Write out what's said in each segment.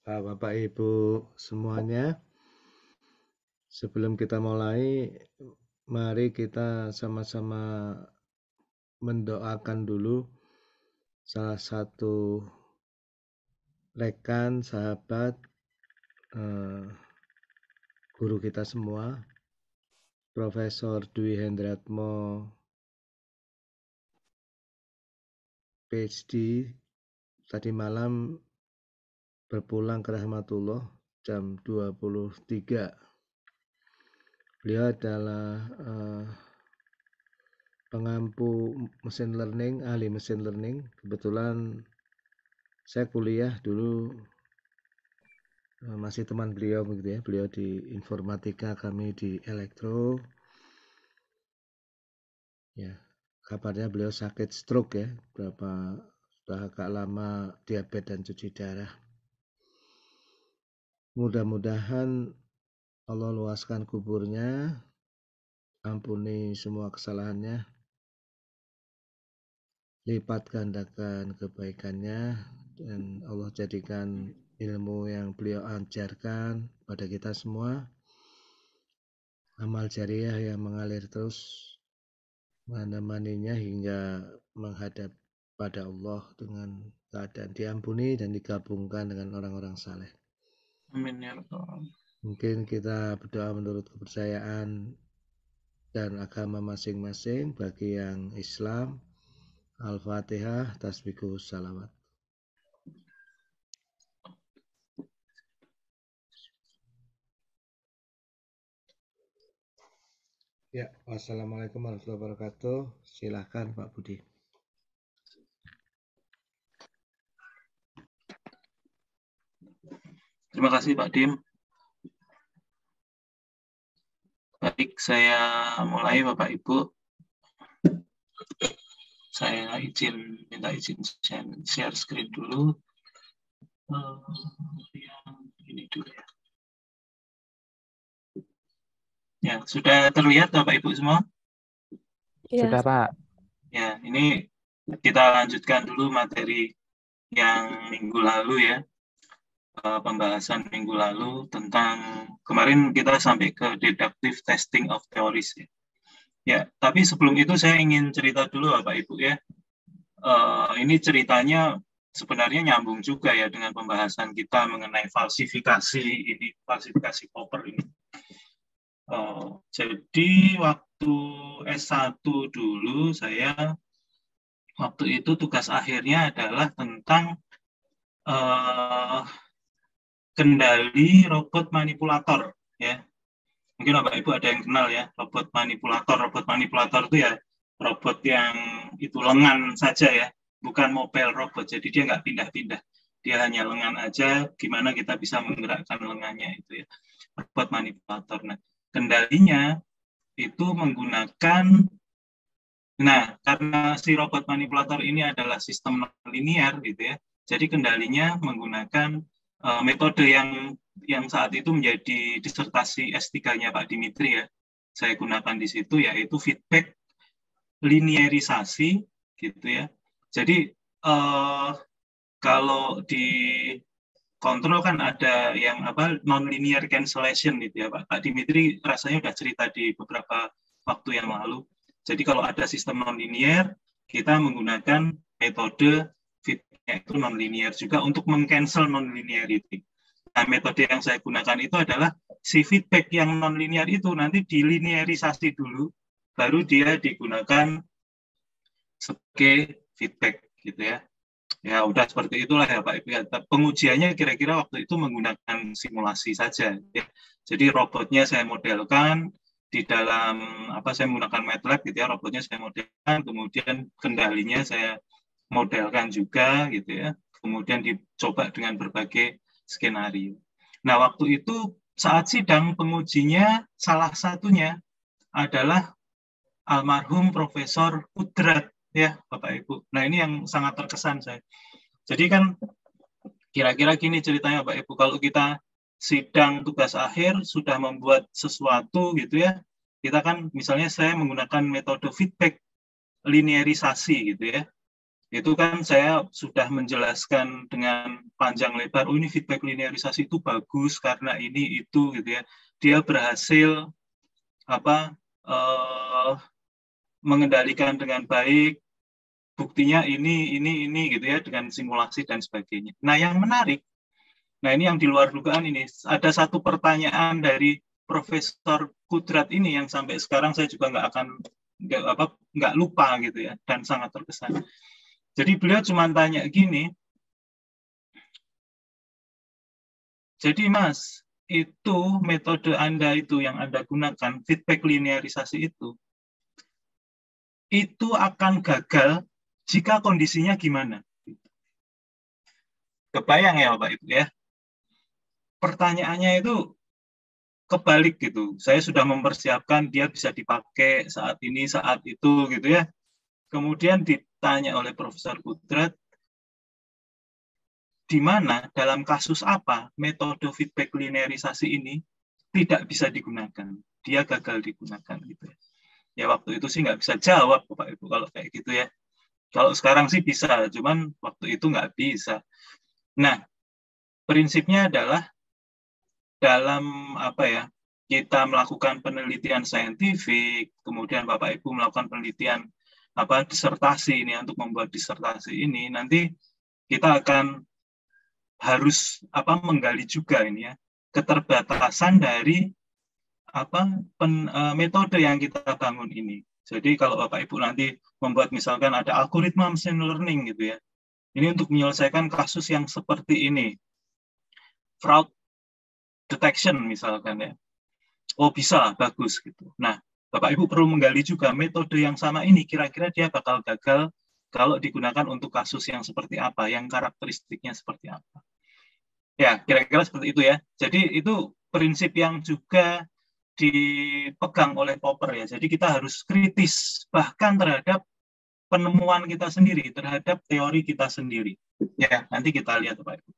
Bapak Ibu semuanya, sebelum kita mulai, mari kita sama-sama mendoakan dulu salah satu rekan, sahabat, guru kita semua, Profesor Dwi Hendratmo, PhD, tadi malam berpulang ke rahmatullah jam 23. Beliau adalah pengampu mesin learning, ahli mesin learning. Kebetulan saya kuliah dulu masih teman beliau begitu ya. Beliau di informatika, kami di elektro. Ya, kabarnya beliau sakit stroke ya, sudah agak lama diabetes dan cuci darah. Mudah-mudahan Allah luaskan kuburnya, ampuni semua kesalahannya, lipat gandakan kebaikannya, dan Allah jadikan ilmu yang beliau ajarkan pada kita semua amal jariah yang mengalir terus menemaninya hingga menghadap pada Allah dengan keadaan diampuni dan digabungkan dengan orang-orang saleh. Amin ya Rabbal. Mungkin kita berdoa menurut kepercayaan dan agama masing-masing. Bagi yang Islam, Al-Fatihah, tasbihus salawat. Ya, wassalamualaikum warahmatullahi wabarakatuh. Silakan Pak Budi. Terima kasih Pak Dim. Baik, saya mulai Bapak Ibu. Saya minta izin share screen dulu. Ini dulu ya. Ya, sudah terlihat Bapak Ibu semua? Ya. Sudah Pak. Ya, ini kita lanjutkan dulu materi yang minggu lalu ya. Pembahasan minggu lalu tentang kemarin kita sampai ke deductive testing of theories ya. Ya, tapi sebelum itu saya ingin cerita dulu Bapak Ibu ya. Ini ceritanya sebenarnya nyambung juga ya dengan pembahasan kita mengenai falsifikasi Popper ini. Jadi waktu S1 dulu saya waktu itu tugas akhirnya adalah tentang kendali robot manipulator ya. Mungkin Bapak Ibu ada yang kenal ya robot manipulator. Robot manipulator itu ya robot yang itu lengan saja ya, bukan mobile robot. Jadi dia nggak pindah-pindah. Dia hanya lengan aja. Gimana kita bisa menggerakkan lengannya itu ya. Robot manipulator. Nah, kendalinya itu menggunakan, nah karena si robot manipulator ini adalah sistem non-linear gitu ya. Jadi kendalinya menggunakan metode yang saat itu menjadi disertasi S3-nya Pak Dimitri ya. Saya gunakan di situ yaitu feedback linearisasi gitu ya. Jadi kalau di kontrol kan ada yang non-linear cancellation gitu ya Pak. Pak Dimitri rasanya sudah cerita di beberapa waktu yang lalu. Jadi kalau ada sistem non-linear, kita menggunakan metode feedback itu non-linear juga untuk meng-cancel non-linearity. Nah, metode yang saya gunakan itu adalah si feedback yang non-linear itu nanti dilinearisasi dulu, baru dia digunakan sebagai feedback gitu ya. Ya udah seperti itulah ya Pak Ibu. Pengujiannya kira-kira waktu itu menggunakan simulasi saja. Ya. Jadi robotnya saya modelkan di dalam saya menggunakan MATLAB gitu ya. Robotnya saya modelkan, kemudian kendalinya saya modelkan juga gitu ya. Kemudian dicoba dengan berbagai skenario. Nah waktu itu saat sidang pengujinya salah satunya adalah almarhum Profesor Kudrat. Ya, Bapak Ibu. Nah, ini yang sangat terkesan saya. Jadi kan kira-kira gini ceritanya Bapak Ibu, kalau kita sidang tugas akhir sudah membuat sesuatu gitu ya, kita kan misalnya saya menggunakan metode feedback. linearisasi gitu ya. Itu kan saya sudah menjelaskan dengan panjang lebar, oh ini feedback linearisasi itu bagus karena ini itu gitu ya. Dia berhasil mengendalikan dengan baik, buktinya ini gitu ya dengan simulasi dan sebagainya. Nah, yang menarik, nah ini yang di luar dugaan ini, ada satu pertanyaan dari Profesor Kudrat ini yang sampai sekarang saya juga nggak lupa gitu ya, dan sangat terkesan. Jadi beliau cuma tanya gini, jadi Mas, itu metode Anda itu yang Anda gunakan, feedback linearisasi itu akan gagal jika kondisinya gimana? Kebayang ya Bapak Ibu ya? Pertanyaannya itu kebalik gitu. Saya sudah mempersiapkan dia bisa dipakai saat ini, saat itu gitu ya. Kemudian ditanya oleh Profesor Kudrat, di mana dalam kasus apa metode feedback linearisasi ini tidak bisa digunakan. Dia gagal digunakan gitu ya. Ya waktu itu sih nggak bisa jawab Bapak Ibu kalau kayak gitu ya. Kalau sekarang sih bisa, cuman waktu itu nggak bisa. Nah, prinsipnya adalah dalam kita melakukan penelitian saintifik, kemudian Bapak Ibu melakukan penelitian disertasi ini untuk membuat disertasi ini, nanti kita akan harus menggali juga ini ya keterbatasan dari metode yang kita bangun ini. Jadi kalau Bapak Ibu nanti membuat misalkan ada algoritma machine learning gitu ya, ini untuk menyelesaikan kasus yang seperti ini, fraud detection misalkan ya. Oh bisa, bagus gitu. Nah, Bapak Ibu perlu menggali juga metode yang sama ini kira-kira dia bakal gagal kalau digunakan untuk kasus yang seperti apa, yang karakteristiknya seperti apa. Ya, kira-kira seperti itu ya. Jadi itu prinsip yang juga dipegang oleh Popper ya. Jadi kita harus kritis bahkan terhadap penemuan kita sendiri, terhadap teori kita sendiri. Ya, nanti kita lihat Bapak Ibu.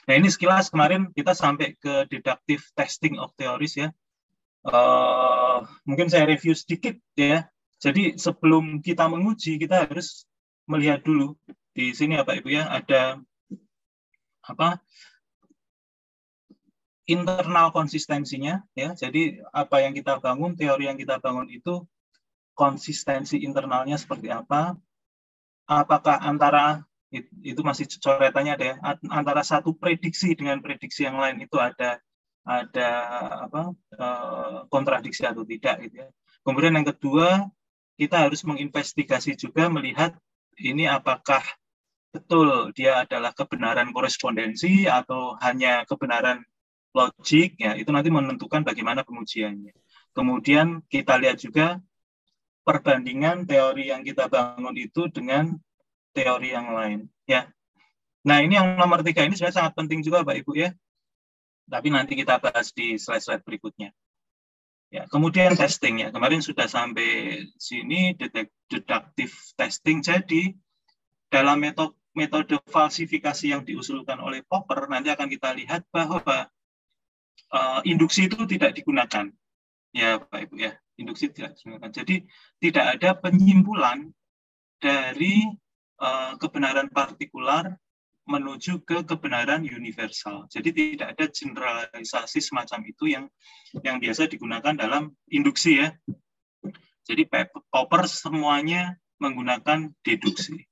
Nah, ini sekilas kemarin kita sampai ke deductive testing of theories ya. Mungkin saya review sedikit ya. Jadi sebelum kita menguji, kita harus melihat dulu di sini Bapak Ibu ya, ada internal konsistensinya ya. Jadi apa yang kita bangun, teori yang kita bangun itu konsistensi internalnya seperti apa? Apakah antara itu masih coretannya ada ya, antara satu prediksi dengan prediksi yang lain itu ada kontradiksi atau tidak gitu ya. Kemudian yang kedua, kita harus menginvestigasi juga melihat ini apakah betul dia adalah kebenaran korespondensi atau hanya kebenaran logik ya, itu nanti menentukan bagaimana pengujiannya. Kemudian kita lihat juga perbandingan teori yang kita bangun itu dengan teori yang lain ya. Nah, ini yang nomor 3 ini sebenarnya sangat penting juga Bapak Ibu ya. Tapi nanti kita bahas di slide-slide berikutnya. Ya, kemudian testing ya. Kemarin sudah sampai sini deductive testing. Jadi dalam metode falsifikasi yang diusulkan oleh Popper nanti akan kita lihat bahwa induksi itu tidak digunakan. Ya, Bapak Ibu ya. Induksi tidak digunakan. Jadi tidak ada penyimpulan dari kebenaran partikular menuju ke kebenaran universal. Jadi tidak ada generalisasi semacam itu yang biasa digunakan dalam induksi ya. Jadi Popper semuanya menggunakan deduksi.